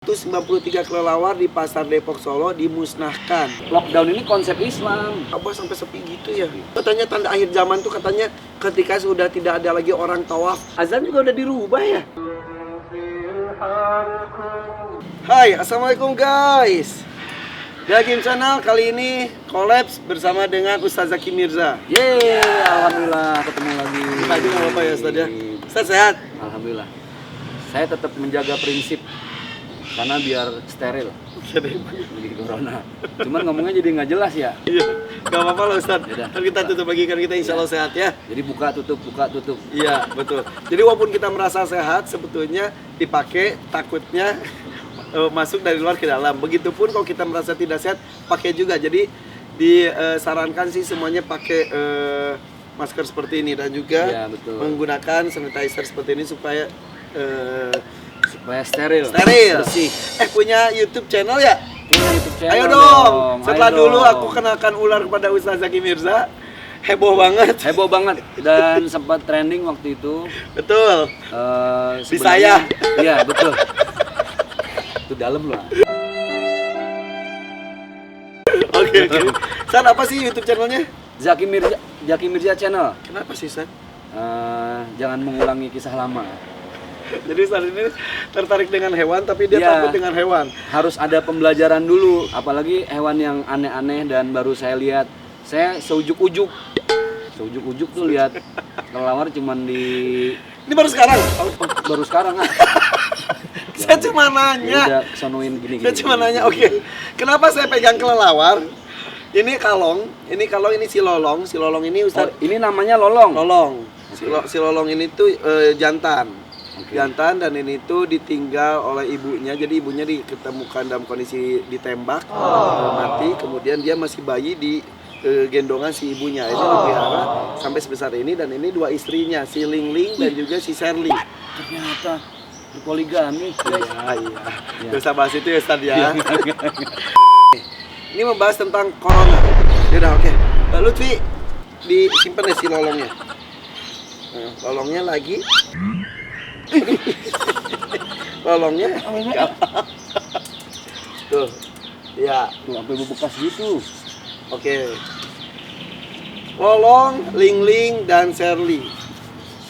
193 kelelawar di Pasar Depok Solo dimusnahkan. Lockdown ini konsep Islam. Apa sampai sepi gitu ya? Katanya tanda akhir zaman tuh katanya ketika sudah tidak ada lagi orang tawaf. Azan juga udah dirubah ya? Hai, assalamualaikum guys. Dagim Channel kali ini kolaps bersama dengan Ustaz Zaki Mirza. Yeay, alhamdulillah ketemu lagi. Tadi nggak apa-apa ya Ustaz ya? Ustaz sehat? Alhamdulillah. Saya tetap menjaga prinsip karena biar steril dari corona. Cuman ngomongnya jadi nggak jelas ya. Iya, nggak apa-apa loh Ustaz. Yaudah, Kan kita tutup lagi, kan kita insya Allah sehat ya. Jadi buka tutup. Iya, betul. Jadi walaupun kita merasa sehat, sebetulnya dipakai takutnya masuk dari luar ke dalam. Begitupun kalau kita merasa tidak sehat, pakai juga. Jadi disarankan sih semuanya pakai masker seperti ini dan juga Ya, betul. menggunakan sanitizer seperti ini supaya Supaya steril, bersih. Punya YouTube channel ya? Punya YouTube channel. Ayo dong. Setelah Ayo dulu dong. aku kenalkan ular kepada Ustaz Zaki Mirza. Heboh banget. Heboh banget dan sempat trending waktu itu. Betul. Di Sebenarnya- saya. Iya, betul. Itu dalam loh. Oke. San, apa sih YouTube channelnya? Zaki Mirza Channel. Kenapa sih San? Jangan mengulangi kisah lama. Jadi San ini tertarik dengan hewan tapi dia Iya. takut dengan hewan. Harus ada pembelajaran dulu, apalagi hewan yang aneh-aneh dan baru saya lihat. Saya seujuk-ujuk tuh lihat kelelawar cuman di Ini baru sekarang. baru sekarang ah. Saya cuma Ya nanya. udah sonoin gini. Saya cuma nanya. Oke. Kenapa saya pegang kelelawar? Ini kalong, ini si lolong. Si lolong ini Oh, Ustaz ini namanya lolong. lolong. Si lolong ini tuh jantan. Oke. Jantan, dan ini tuh ditinggal oleh ibunya. Jadi ibunya ditemukan dalam kondisi ditembak, mati. Kemudian dia masih bayi di gendongan si ibunya. Ini dipelihara sampai sebesar ini, dan ini dua istrinya, si Ling Ling dan juga si Sherly. Ternyata poligami. Iya. Iya. Gak usah bahas itu ya Ustaz ya. Ini membahas tentang corona. Yaudah, oke. Mbak Lutfi, disimpan ya si lolongnya. Nah, lolongnya lagi. Lolongnya. Tuh. Ya, Tuh sampai bebekas gitu. oke. Lolong, Ling Ling dan Sherly.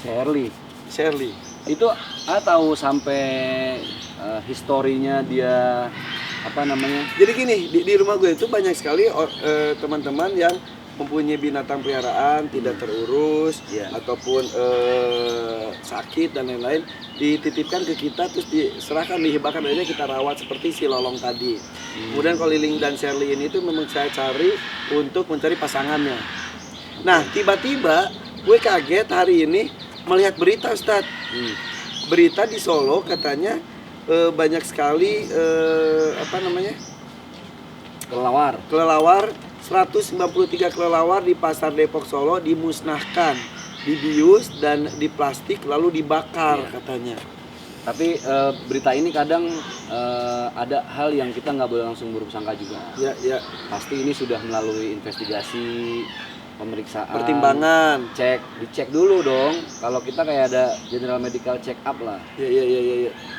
Sherly. Itu tahu sampai historinya dia apa namanya? Jadi gini, di rumah gue itu banyak sekali teman-teman yang mempunyai binatang peliharaan tidak terurus, Iya. ataupun sakit dan lain-lain, dititipkan ke kita, terus diserahkan, dihibahkan aja, kita rawat seperti si lolong tadi. Kemudian kalau Liling dan Sherly ini tuh memang saya cari untuk mencari pasangannya. Nah, tiba-tiba gue kaget hari ini melihat berita Ustadz. Berita di Solo katanya banyak sekali kelelawar 193 kelelawar di Pasar Depok Solo dimusnahkan, dibius dan diplastik lalu dibakar katanya. Tapi berita ini kadang ada hal yang kita nggak boleh langsung berprasangka juga. Ya, Pasti ini sudah melalui investigasi, pemeriksaan, pertimbangan. dicek dulu dong. Kalau kita kayak ada general medical check up lah, Ya.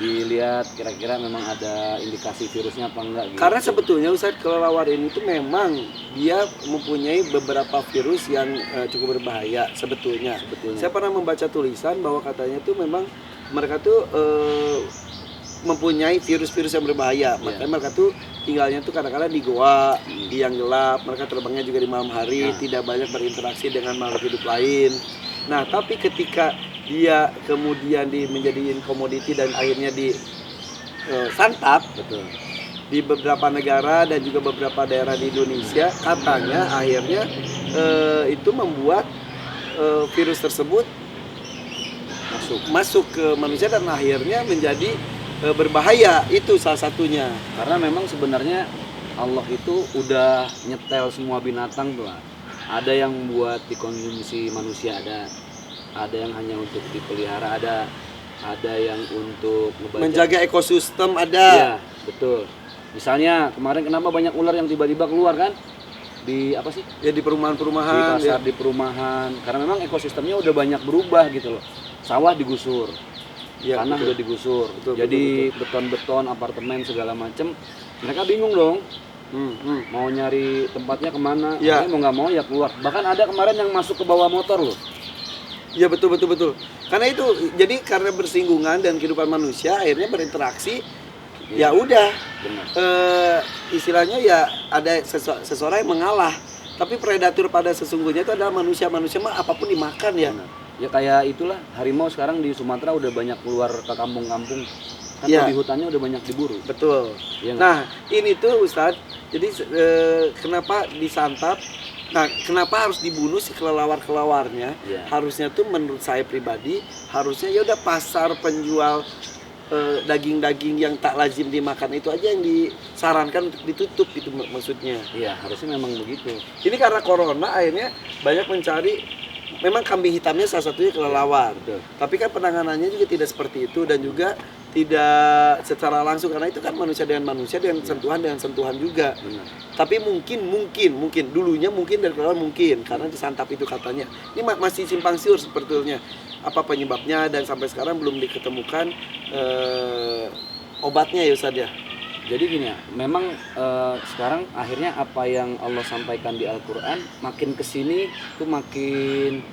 dilihat kira-kira memang ada indikasi virusnya apa enggak gitu. Karena sebetulnya Ustadz, kelelawar ini tuh memang dia mempunyai beberapa virus yang cukup berbahaya sebetulnya. Saya pernah membaca tulisan bahwa katanya tuh memang mereka tuh mempunyai virus-virus yang berbahaya. Makanya mereka tuh tinggalnya tuh kadang-kadang di goa, di yang gelap. Mereka terbangnya juga di malam hari, tidak banyak berinteraksi dengan makhluk hidup lain. Nah, tapi ketika dia kemudian menjadiin komoditi dan akhirnya disantap, Betul. di beberapa negara dan juga beberapa daerah di Indonesia, katanya akhirnya itu membuat virus tersebut masuk ke manusia dan akhirnya menjadi berbahaya. Itu salah satunya. Karena memang sebenarnya Allah itu udah nyetel semua binatang tuh lah. Ada yang buat dikonsumsi manusia, ada yang hanya untuk dipelihara, ada yang untuk Menjaga ekosistem Iya, ada. betul. Misalnya kemarin kenapa banyak ular yang tiba-tiba keluar kan? Di apa sih? Ya di Di perumahan-perumahan. pasar, di perumahan. Karena memang ekosistemnya udah banyak berubah gitu loh. Sawah digusur. Ya, tanah betul. udah digusur, Betul, jadi beton-beton, apartemen segala macem. Mereka bingung dong, mau nyari tempatnya kemana, Ya. akhirnya mau nggak mau ya keluar. Bahkan ada kemarin yang masuk ke bawah motor loh. Ya betul. Karena itu jadi karena bersinggungan dan kehidupan manusia akhirnya berinteraksi. Ya udah, Benar. istilahnya ya ada seseorang yang mengalah. Tapi predator pada sesungguhnya itu adalah manusia mah apapun dimakan ya. Benar. Ya kayak itulah, harimau sekarang di Sumatera udah banyak keluar ke kampung-kampung. Kan Ya. di hutannya udah banyak diburu. Betul. Iya nggak? Nah ini tuh Ustadz, jadi kenapa disantap? Nah kenapa harus dibunuh si kelelawar-kelelawarnya? Iya. Harusnya tuh menurut saya pribadi harusnya ya udah pasar penjual daging-daging yang tak lazim dimakan itu aja yang disarankan untuk ditutup itu maksudnya. Iya, harusnya memang begitu. Ini karena corona akhirnya banyak mencari, memang kambing hitamnya salah satunya kelelawar. Betul. Tapi kan penanganannya juga tidak seperti itu dan juga tidak secara langsung karena itu kan manusia dengan sentuhan juga. Benar. Tapi mungkin dulunya mungkin dari kelelawar mungkin karena disantap itu katanya. Ini masih simpang siur sebetulnya apa penyebabnya dan sampai sekarang belum diketemukan obatnya ya Ustadz ya. Jadi gini ya, memang sekarang akhirnya apa yang Allah sampaikan di Al-Quran makin kesini tuh makin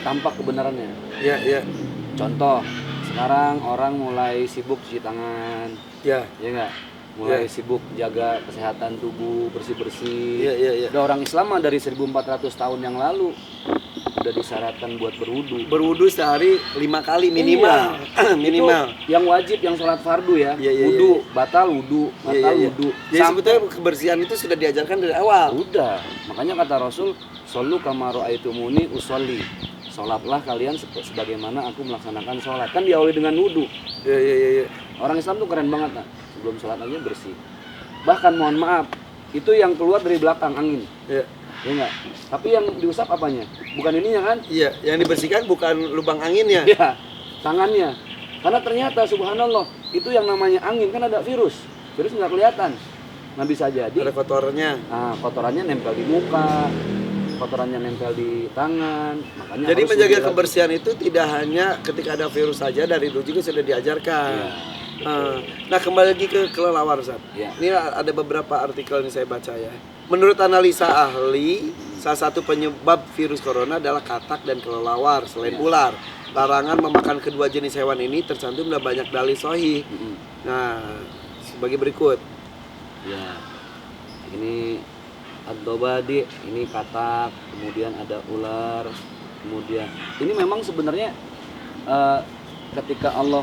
tampak kebenarannya. Ya. Contoh, sekarang orang mulai sibuk cuci tangan, Ya. ya nggak? Mulai Ya. sibuk jaga kesehatan tubuh, bersih-bersih. Ya. Udah orang Islam mah dari 1400 tahun yang lalu udah disyaratkan buat berwudu. Berwudu sehari 5 kali minimal. Iya. Minimal. Itu yang wajib, yang sholat fardu ya. Iya. Wudu, batal wudu, batal Iya. wudu. Jadi sebetulnya kebersihan itu sudah diajarkan dari awal. Udah, makanya kata Rasul, "Shollu kama ra'aitumuni usolli." Sholatlah kalian sebagaimana aku melaksanakan sholat. Kan diawali dengan wudu. Iya. Orang Islam tuh keren banget, nah. Sebelum sholat aja bersih. Bahkan mohon maaf, itu yang keluar dari belakang angin. Iya. Ya enggak? Tapi yang diusap apanya? Bukan ininya kan? Iya, yang dibersihkan bukan lubang anginnya. Iya, tangannya. Karena ternyata subhanallah, itu yang namanya angin kan ada virus. Virus nggak kelihatan. Nah bisa jadi Ada kotornya. kotorannya nempel di muka, kotorannya nempel di tangan. Makanya Jadi harus menjaga wudu lagi. kebersihan itu tidak hanya ketika ada virus saja, dari dulu juga sudah diajarkan. Iya, Nah kembali lagi ke kelelawar Ustaz. Iya. Ini ada beberapa artikel yang saya baca ya. Menurut analisa ahli, salah satu penyebab virus corona adalah katak dan kelelawar selain Iya. ular. Larangan memakan kedua jenis hewan ini tercantum dalam banyak dalil sahih. Mm-mm. Nah, sebagai berikut. Ya, ini ad-dobadi, ini katak, kemudian ada ular, kemudian ini memang sebenarnya ketika Allah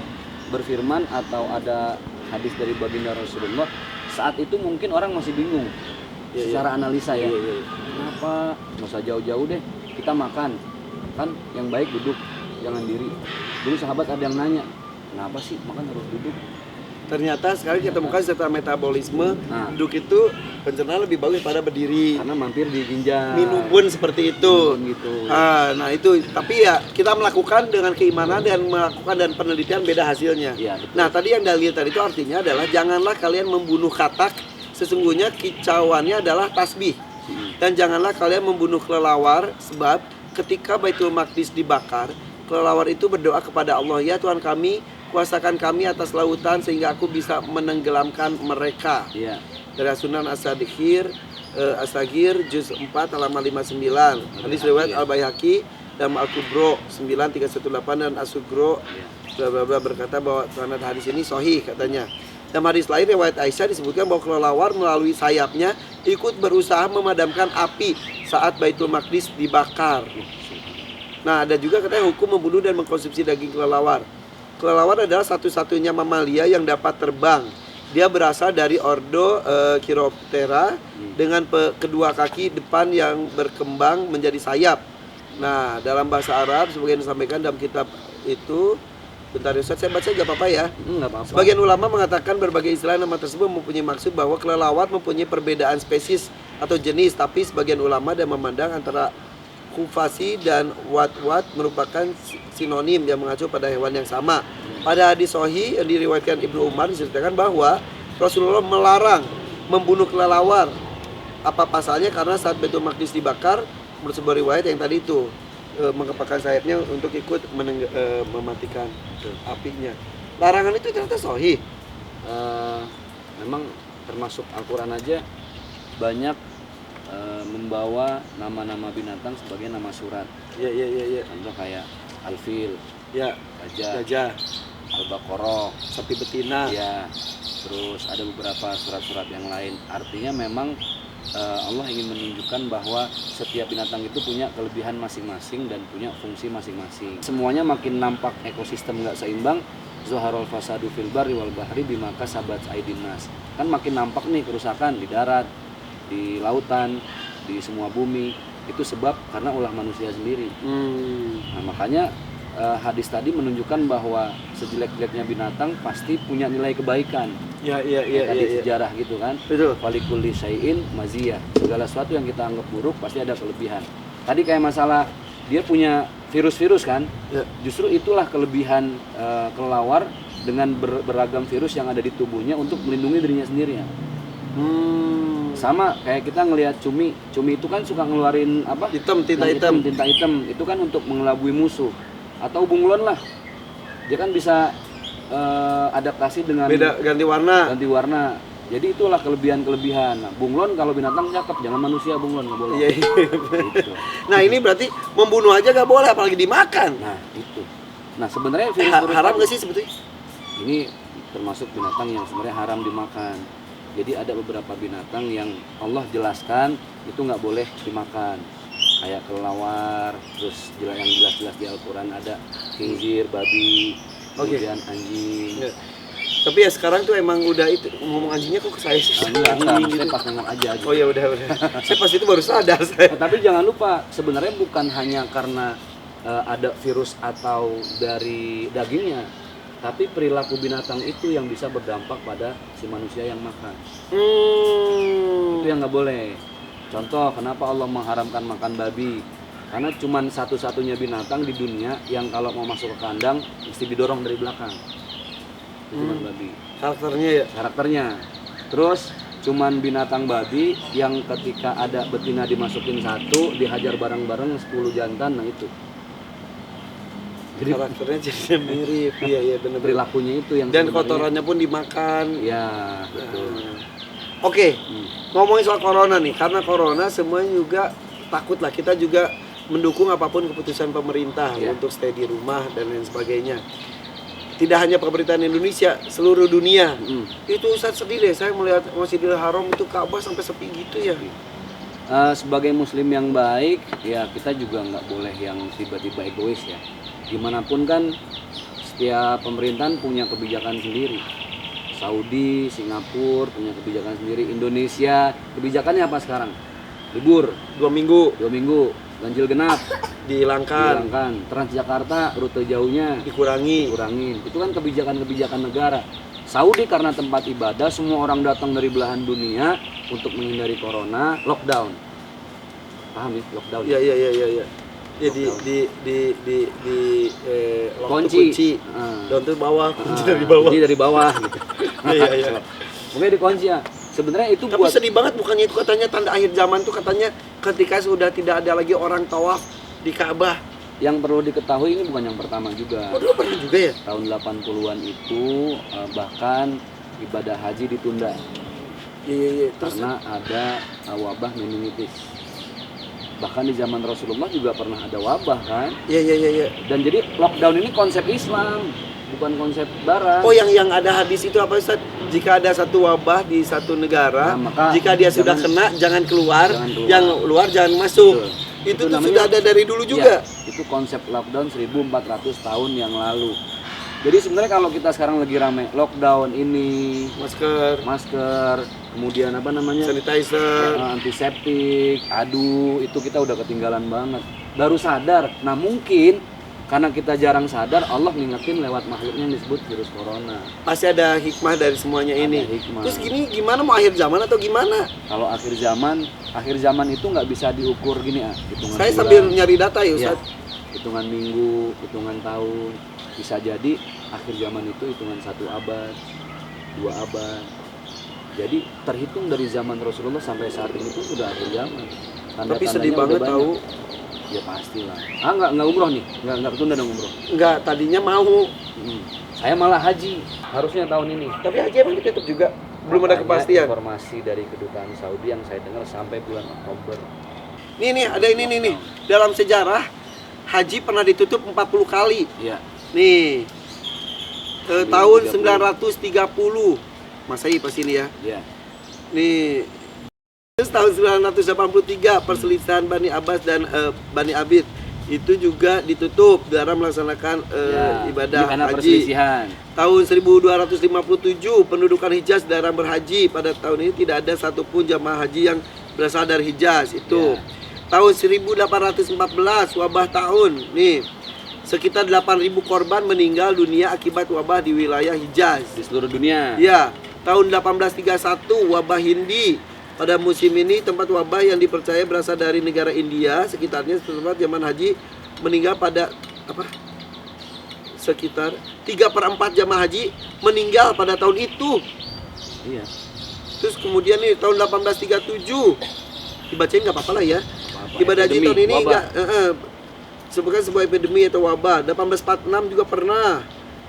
berfirman atau ada hadis dari baginda Rasulullah, saat itu mungkin orang masih bingung secara analisa ya. Iya. Kenapa? Nggak usah jauh-jauh deh, kita makan kan yang baik duduk, jangan diri. Dulu sahabat ada yang nanya, kenapa sih makan harus duduk? Ternyata sekarang kita temukan setelah metabolisme, Nah. duduk itu pencernaan lebih bagus pada berdiri. Karena mampir di ginjal. Minum pun seperti itu. Minum gitu. Nah itu, tapi ya kita melakukan dengan keimanan dan melakukan dan penelitian beda hasilnya. Iya, betul. Nah tadi yang dalil tadi itu artinya adalah janganlah kalian membunuh katak, sesungguhnya kicauannya adalah tasbih. Dan janganlah kalian membunuh kelelawar, sebab ketika Baitul Maqdis dibakar, kelelawar itu berdoa kepada Allah, ya Tuhan kami, kuasakan kami atas lautan sehingga aku bisa menenggelamkan mereka. Iya. Dari Sunan As-Saghir, juz 4 halaman 59. Hadis riwayat Al-Baihaqi dan Al-Kubro 9318 dan As-Sugro bla bla bla berkata bahwa sanad hadis ini sahih katanya. Dalam hadis lain riwayat Aisyah disebutkan bahwa kelelawar melalui sayapnya ikut berusaha memadamkan api saat Baitul Maqdis dibakar. Nah, ada juga katanya hukum membunuh dan mengkonsumsi daging kelelawar. Kelelawar adalah satu-satunya mamalia yang dapat terbang. Dia berasal dari ordo Chiroptera dengan kedua kaki depan yang berkembang menjadi sayap. Nah, dalam bahasa Arab sebagian disampaikan dalam kitab itu, bentar Ustaz, saya baca nggak apa-apa ya. Nggak apa-apa. Sebagian ulama mengatakan berbagai istilah nama tersebut mempunyai maksud bahwa kelelawar mempunyai perbedaan spesies atau jenis, tapi sebagian ulama dan memandang antara khufasi dan wat-wat merupakan sinonim yang mengacu pada hewan yang sama. Pada hadis sahih yang diriwayatkan Ibnu Umar diceritakan bahwa Rasulullah melarang membunuh kelelawar. Apa pasalnya? Karena saat Baitul Maqdis dibakar, menurut sebuah riwayat yang tadi itu, mengepakkan sayapnya untuk ikut mematikan apinya. Larangan itu ternyata sahih. Memang termasuk Al-Quran aja banyak membawa nama-nama binatang sebagai nama surat. Iya. Contoh kayak Al-Fil, Ya, gajah, Al-Baqarah, sapi betina. ya. Terus ada beberapa surat-surat yang lain. Artinya memang Allah ingin menunjukkan bahwa setiap binatang itu punya kelebihan masing-masing dan punya fungsi masing-masing. Semuanya makin nampak ekosistem nggak seimbang. Zuharul fasadu fil barri wal bahri bima kasabat aydin nas. Kan makin nampak nih kerusakan di darat, di lautan, di semua bumi. Itu sebab karena ulah manusia sendiri. Nah, makanya hadis tadi menunjukkan bahwa sejelek-jeleknya binatang pasti punya nilai kebaikan. Iya. Tadi sejarah gitu kan. Betul. Walikulli syai'in maziyah. Segala sesuatu yang kita anggap buruk pasti ada kelebihan. Tadi kayak masalah dia punya virus-virus kan. Ya. Justru itulah kelebihan kelelawar dengan beragam virus yang ada di tubuhnya untuk melindungi dirinya sendiri ya. Sama kayak kita ngelihat cumi itu kan suka ngeluarin apa? Tinta hitam. Tinta hitam itu kan untuk mengelabui musuh. Atau bunglon lah, dia kan bisa adaptasi dengan Ganti warna. Jadi itulah kelebihan. Nah, bunglon kalau binatang cakep, jangan manusia bunglon nggak boleh. Iya. Gitu. Nah ini berarti membunuh aja nggak boleh, apalagi dimakan. Nah itu. Nah sebenarnya virus Haram nggak sih sebetulnya? ini termasuk binatang yang sebenarnya haram dimakan. Jadi ada beberapa binatang yang Allah jelaskan itu nggak boleh dimakan. Kayak kelelawar, terus yang jelas-jelas di Al-Quran ada khinzir, babi, kemudian anjing. Ya. Tapi ya sekarang tuh emang udah itu, ngomong anjingnya kok ke saya sih? Enggak, Gitu. saya pas nengok aja gitu. Oh ya udah. Saya pas itu baru sadar saya. Nah, tapi jangan lupa, sebenarnya bukan hanya karena ada virus atau dari dagingnya, tapi perilaku binatang itu yang bisa berdampak pada si manusia yang makan. Itu yang nggak boleh. Contoh, kenapa Allah mengharamkan makan babi? Karena cuma satu-satunya binatang di dunia yang kalau mau masuk ke kandang mesti didorong dari belakang. Cuma babi. Karakternya. Terus cuman binatang babi yang ketika ada betina dimasukin satu, dihajar bareng-bareng 10 jantan, nah itu. Jadi karakternya jadi mirip. Iya benar. Perilakunya itu yang dan kotorannya pun dimakan. Ya, betul. Oke. Ngomongin soal corona nih, karena corona semuanya juga takut lah. Kita juga mendukung apapun keputusan pemerintah untuk stay di rumah dan lain sebagainya. Tidak hanya pemerintahan Indonesia, seluruh dunia. Itu Ustadz sedih deh, saya melihat Masjidil Haram itu Ka'bah sampai sepi gitu ya. Sebagai muslim yang baik, ya kita juga nggak boleh yang tiba-tiba egois ya. Gimanapun kan setiap pemerintahan punya kebijakan sendiri. Saudi, Singapura punya kebijakan sendiri. Indonesia kebijakannya apa sekarang? Libur 2 minggu. 2 minggu. Ganjil genap dihilangkan. Transjakarta rute jauhnya dikurangin. Itu kan kebijakan-kebijakan negara. Saudi karena tempat ibadah, semua orang datang dari belahan dunia untuk menghindari corona, lockdown. Paham ya? Lockdown. Iya. Ya kunci. Down tuh bawah, kunci dari bawah. Kunci dari bawah gitu. Iya. Pokoknya dikunci ya. Sebenarnya itu tapi sedih banget, bukannya itu katanya tanda akhir zaman tuh, katanya ketika sudah tidak ada lagi orang tawaf di Ka'bah. Yang perlu diketahui ini bukan yang pertama juga. Oh, dulu pernah juga ya? Tahun 80-an itu bahkan ibadah haji ditunda. Iya. Karena ada wabah meningitis. Bahkan di zaman Rasulullah juga pernah ada wabah kan? Iya. Dan jadi lockdown ini konsep Islam, bukan konsep barat. Oh, yang ada hadis itu apa Ustaz? Jika ada satu wabah di satu negara, maka jika dia sudah kena jangan keluar, yang luar jangan masuk. Itu tuh namanya, sudah ada dari dulu juga. Ya, itu konsep lockdown 1400 tahun yang lalu. Jadi sebenarnya kalau kita sekarang lagi rame lockdown ini, masker, kemudian apa namanya? Sanitizer, antiseptik, itu kita udah ketinggalan banget. Baru sadar. Nah, mungkin karena kita jarang sadar, Allah ngingetin lewat makhluknya yang disebut virus corona. Pasti ada hikmah dari semuanya ini. Hikmah. Terus gimana mau akhir zaman atau gimana? Kalau akhir zaman itu nggak bisa diukur gini hitungan saya bulan, sambil nyari data ya Ustaz. Hitungan minggu, hitungan tahun. Bisa jadi akhir zaman itu hitungan 1 abad, 2 abad. Jadi terhitung dari zaman Rasulullah sampai saat ini pun sudah akhir zaman. Tapi sedih banget tahu Ya pastilah. Nggak umroh nih, nggak ketunda dong umroh. Enggak, tadinya mau. Saya malah haji, harusnya tahun ini. Tapi haji emang ditutup juga. Belum ada Makanya kepastian. Informasi dari kedutaan Saudi yang saya dengar sampai bulan Oktober. Nih, ada ini nih. Dalam sejarah haji pernah ditutup 40 kali. Iya. Nih. Tahun 930. Masehi pas ini ya. Iya. Nih. Terus tahun 983 perselisihan Bani Abbas dan Bani Abid itu juga ditutup dalam melaksanakan ibadah karena haji. Perselisihan. Tahun 1257 pendudukan Hijaz dalam berhaji. Pada tahun ini tidak ada satupun jamaah haji yang berasal dari Hijaz itu. Tahun 1814 wabah tahun. Nih. Sekitar 8.000 korban meninggal dunia akibat wabah di wilayah Hijaz Di seluruh dunia. ya. Tahun 1831 wabah Hindi. Pada musim ini tempat wabah yang dipercaya berasal dari negara India sekitarnya tempat zaman haji meninggal pada sekitar 3/4 jamaah haji meninggal pada tahun itu. Iya. Terus kemudian nih tahun 1837 dibacain nggak apa-apa lah ya. Ibadah haji tahun ini enggak sebagai sebuah epidemi atau wabah. 1846 juga pernah.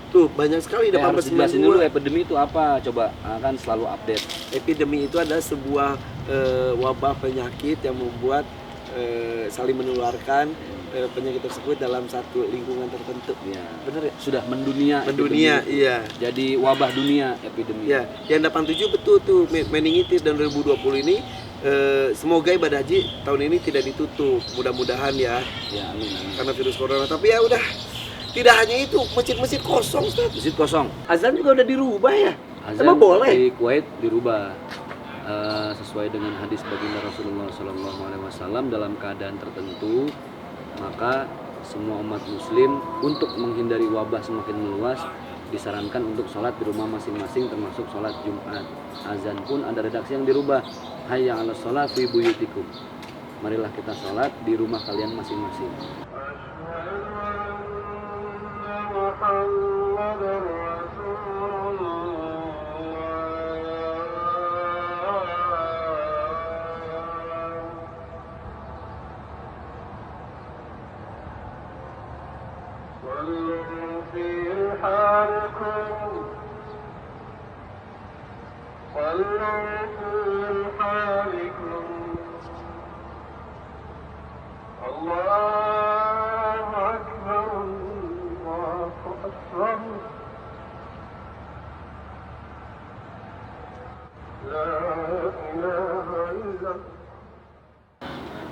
Tuh banyak sekali. Harus jelasin dulu epidemi itu apa, coba kan selalu update. Epidemi itu adalah sebuah wabah penyakit yang membuat saling menularkan penyakit tersebut dalam satu lingkungan tertentu. Ya. Bener ya? Sudah mendunia. Mendunia, epidemi. iya. Jadi wabah dunia epidemi. Ya, yang 87 betul tuh meningitis dan 2020 ini semoga ibadah haji tahun ini tidak ditutup. Mudah-mudahan ya. Ya, amin. Karena virus corona. Tapi ya udah. Tidak hanya itu, masjid-masjid kosong, Ustaz. Masjid kosong. Azan juga udah dirubah ya? Azan Emang boleh? di Kuwait dirubah sesuai dengan hadis baginda Rasulullah SAW dalam keadaan tertentu, maka semua umat muslim untuk menghindari wabah semakin meluas disarankan untuk sholat di rumah masing-masing termasuk sholat Jumat. Azan pun ada redaksi yang dirubah. Hayya 'alas sholat fi buyutikum. Marilah kita sholat di rumah kalian masing-masing. محمد رسول الله صلوا في رحالكم صلوا في رحالكم الله أكبر الله أكبر لا إله إلا الله.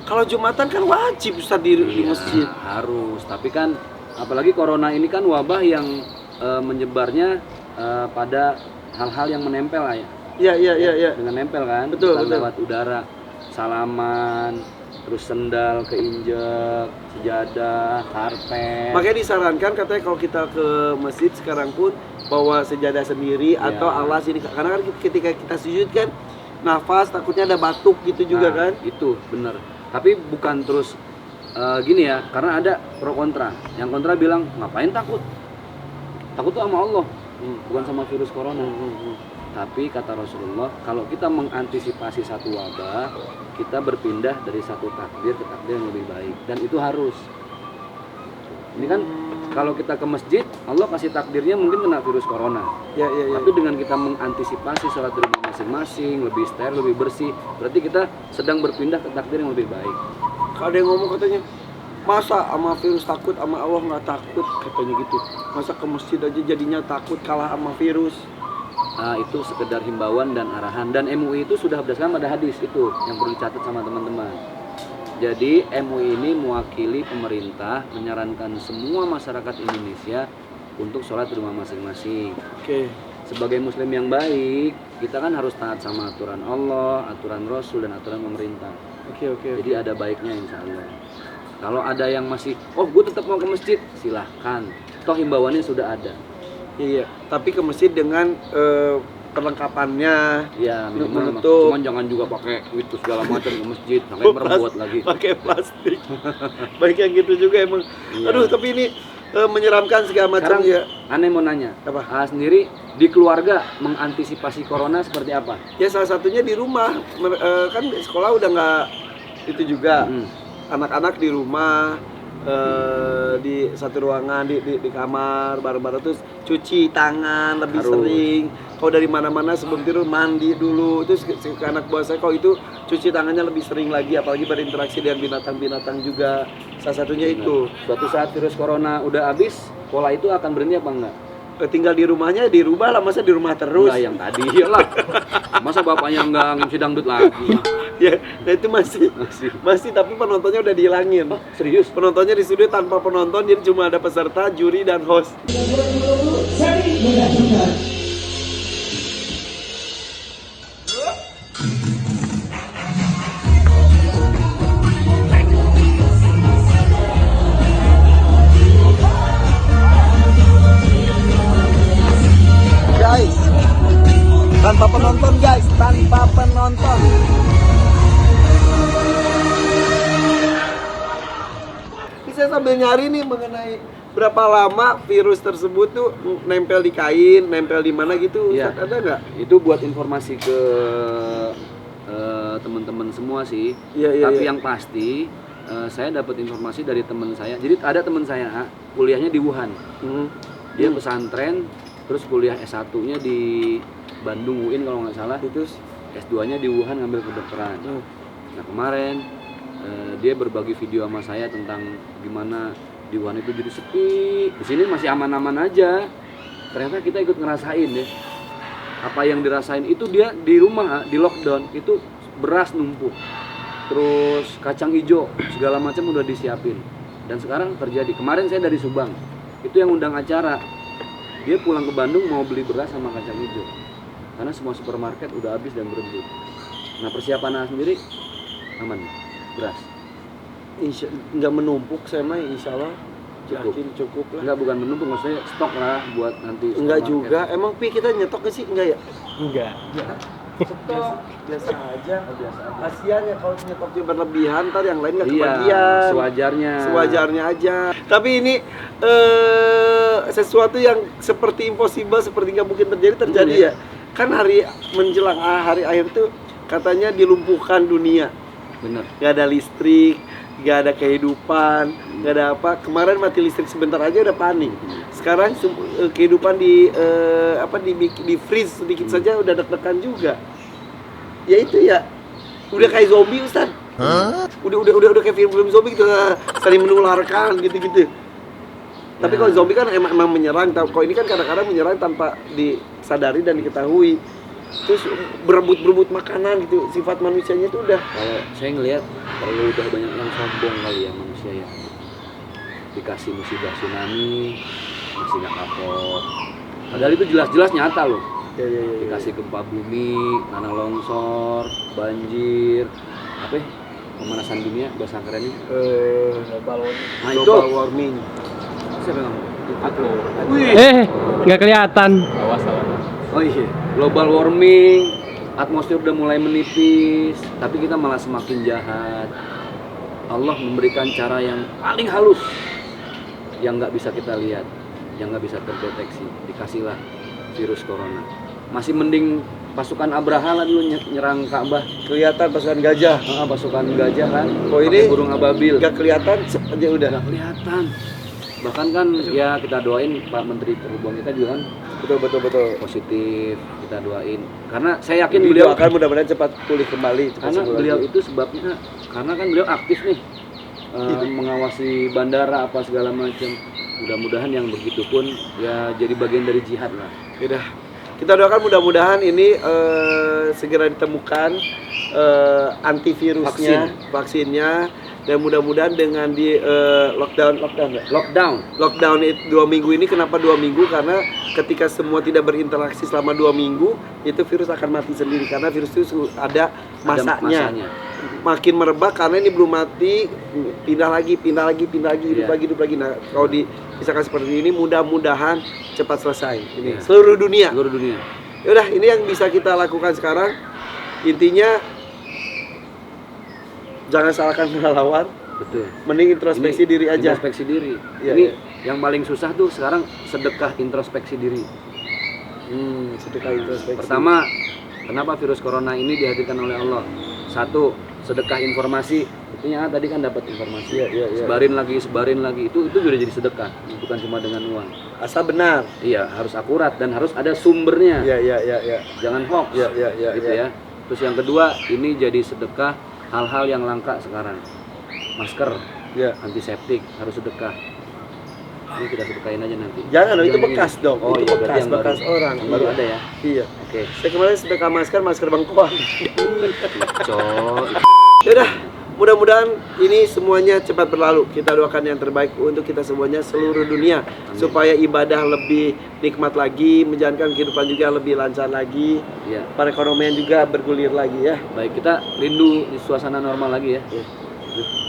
Kalau Jumatan kan wajib Ustaz di masjid. Harus, tapi kan apalagi corona ini kan wabah yang menyebarnya pada hal-hal yang menempel lah ya. Iya. Dengan nempel kan, Betul. lewat udara, salaman, terus sendal keinjek, sejadah, karpet. Makanya disarankan katanya kalau kita ke masjid sekarang pun bawa sejadah sendiri atau alas ini, karena kan ketika kita sujud kan nafas takutnya ada batuk gitu juga kan. Itu bener. Tapi bukan terus gini ya, karena ada pro kontra. Yang kontra bilang ngapain takut? Takut tuh sama Allah, bukan sama virus corona. Tapi kata Rasulullah, kalau kita mengantisipasi satu wabah, kita berpindah dari satu takdir ke takdir yang lebih baik, dan itu harus. Ini kan kalau kita ke masjid, Allah kasih takdirnya mungkin kena virus corona. Ya. Tapi dengan kita mengantisipasi sholat di rumah masing-masing, lebih steril, lebih bersih, berarti kita sedang berpindah ke takdir yang lebih baik. Kalau ada yang ngomong katanya, masa sama virus takut, sama Allah nggak takut, katanya gitu. Masa ke masjid aja jadinya takut kalah sama virus. Itu sekedar himbauan dan arahan, dan MUI itu sudah berdasarkan pada hadis itu yang perlu dicatat sama teman-teman. Jadi MUI ini mewakili pemerintah menyarankan semua masyarakat Indonesia untuk sholat di rumah masing-masing. Oke. Sebagai muslim yang baik, kita kan harus taat sama aturan Allah, aturan Rasul, dan aturan pemerintah. Oke. Jadi ada baiknya insya Allah. Kalau ada yang masih, gue tetap mau ke masjid, silahkan. Toh himbauannya sudah ada. Iya. Tapi ke masjid dengan perlengkapannya. Ya minimal, menutup. cuman jangan juga pakai itu segala macam ke masjid, sampai merebut lagi. Pakai plastik. Baik yang gitu juga emang. Iya. Aduh, tapi ini menyeramkan segala macam Sekarang, ya. Aneh mau nanya, Apa? Sendiri di keluarga mengantisipasi corona seperti apa? Ya salah satunya di rumah. Kan sekolah udah nggak itu juga. anak-anak di rumah, di satu ruangan, di kamar bareng-bareng, terus cuci tangan lebih Harus. sering. Kalau dari mana-mana sebelum tidur mandi dulu. Terus ke anak buah saya, kalau itu cuci tangannya lebih sering lagi, apalagi berinteraksi dengan binatang-binatang juga. Salah satunya itu. Suatu saat virus corona udah habis, pola itu akan berhenti apa enggak? Tinggal di rumahnya dirubah lah, masa di rumah terus. Enggak yang tadi lah. Masa bapaknya enggak ngisi dangdut lagi? Ya, nah itu masih, tapi penontonnya udah dihilangin. Serius? Penontonnya di studio tanpa penonton, jadi cuma ada peserta, juri, dan host. Guys, tanpa penonton guys, tanpa penonton. Ini saya sambil nyari nih mengenai berapa lama virus tersebut tuh nempel di kain, nempel di mana gitu. Iya. Ustadz, ada nggak? Itu buat informasi ke teman-teman semua sih. Iya, Tapi iya. yang pasti saya dapat informasi dari teman saya. Jadi ada teman saya kuliahnya di Wuhan. Dia pesantren, terus kuliah S1-nya di Bandung UIN kalau nggak salah. Itu S2-nya di Wuhan ngambil kedokteran. Nah kemarin dia berbagi video sama saya tentang gimana di Wuhan itu jadi sepi. Di sini masih aman-aman aja. Ternyata kita ikut ngerasain deh. Apa yang dirasain itu dia di rumah di lockdown itu beras numpuk, terus kacang hijau segala macam udah disiapin. Dan sekarang terjadi. Kemarin saya dari Subang, itu yang undang acara. Dia pulang ke Bandung mau beli beras sama kacang hijau karena semua supermarket udah habis dan berebut. Nah persiapan sendiri aman beras. nggak menumpuk, saya mah insya Allah Cukup. yakin cukup lah. Enggak, bukan menumpuk, maksudnya stok lah buat nanti Enggak supermarket. juga, emang Pi kita nyetok nggak sih? Enggak ya? Enggak. Stok, biasa aja. Biasa aja. Kasihan ya kalau nyetoknya berlebihan, ntar yang lain nggak Iya, kebagian. sewajarnya. Sewajarnya aja. Tapi ini sesuatu yang seperti impossible, seperti nggak mungkin terjadi Iya. ya. Kan hari menjelang hari akhir tuh katanya dilumpuhkan dunia. Bener. Nggak ada listrik, nggak ada kehidupan, nggak ada apa. Kemarin mati listrik sebentar aja udah panik. Sekarang kehidupan di freeze sedikit saja udah deg-degan juga. Ya itu ya, udah kayak zombie Ustaz. Udah kayak film-film zombie gitu, saling menularkan gitu-gitu. Tapi Ya. kalau zombie kan emang menyerang. Kalau ini kan kadang-kadang menyerang tanpa disadari dan diketahui. Terus berebut makanan gitu. Sifat manusianya itu udah. Kalau saya ngelihat kalau udah banyak yang sombong kali ya manusia ya. Dikasih musibah tsunami masih nggak kapok. Padahal itu jelas-jelas nyata loh. Ya. Dikasih gempa bumi, tanah longsor, banjir, apa ya? Pemanasan dunia bahasa kerennya. Nah itu Global warming. siapa yang ngomong? Aku. Wih. Nggak kelihatan. Oh iya, global warming, atmosfer udah mulai menipis, tapi kita malah semakin jahat. Allah memberikan cara yang paling halus, yang nggak bisa kita lihat, yang nggak bisa terdeteksi. Dikasihlah virus corona. Masih mending pasukan Abraha lah dulu nyerang Ka'bah. Kelihatan pasukan gajah. Pasukan gajah kan, Kok ini pakai burung ababil. Nggak kelihatan, aja udah. Nggak kelihatan. Bahkan kan ya kita doain Pak Menteri Perhubungan kita juga kan Betul. positif, kita doain karena saya yakin beliau Didoakan mudah-mudahan cepat pulih kembali. Cepat karena sembuh beliau lagi. itu sebabnya karena kan beliau aktif nih mengawasi bandara apa segala macam. Mudah-mudahan yang begitu pun ya jadi bagian dari jihad lah. Udah. Kita doakan mudah-mudahan ini segera ditemukan antivirusnya, vaksinnya, dan mudah-mudahan dengan di lockdown nggak? Lockdown itu 2 minggu ini. Kenapa 2 minggu? Karena ketika semua tidak berinteraksi selama 2 minggu, itu virus akan mati sendiri karena virus itu ada masanya. Makin merebak karena ini belum mati, pindah lagi, hidup lagi. Nah, kalau misalkan seperti ini, mudah-mudahan cepat selesai. Ini Iya. seluruh dunia. Yaudah, ini yang bisa kita lakukan sekarang. Intinya jangan salahkan pahlawan. Betul. Mending introspeksi Ini diri aja. Introspeksi diri. Iya, Ini iya. yang paling susah tuh sekarang sedekah introspeksi diri. Sedekah introspeksi. Pertama, kenapa virus corona ini dihadirkan oleh Allah? Satu, sedekah informasi Intinya tadi kan dapat informasi. Iya. Sebarin lagi itu juga jadi sedekah, bukan cuma dengan uang. Asal benar. Iya, harus akurat dan harus ada sumbernya. Iya. Jangan hoax. Iya. Gitu ya. Terus yang kedua, ini jadi sedekah hal-hal yang langka sekarang. Masker, Iya. antiseptik harus sedekah. Ini kita sedekahin aja nanti. Jangan, itu Jangan bekas ini. dong. Oh Itu iya, berarti bekas, yang bekas baru. orang. Yang baru Iya. ada ya. Iya. Oke. Saya kemarin sedekah masker bengkoang. Cok. Yaudah, mudah-mudahan ini semuanya cepat berlalu. Kita doakan yang terbaik untuk kita semuanya seluruh dunia. Amin. Supaya ibadah lebih nikmat lagi, menjalankan kehidupan juga lebih lancar lagi. Iya. Perekonomian juga bergulir lagi ya. Baik, kita rindu di suasana normal lagi ya.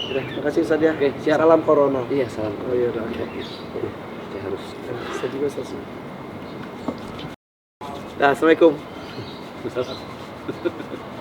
Udah, terima kasih Ustaz ya. Oke, siap. Salam corona. Iya, salam. Oh iya, udah. Saya harus. Saya juga selesai. Nah, Assalamualaikum. Salam.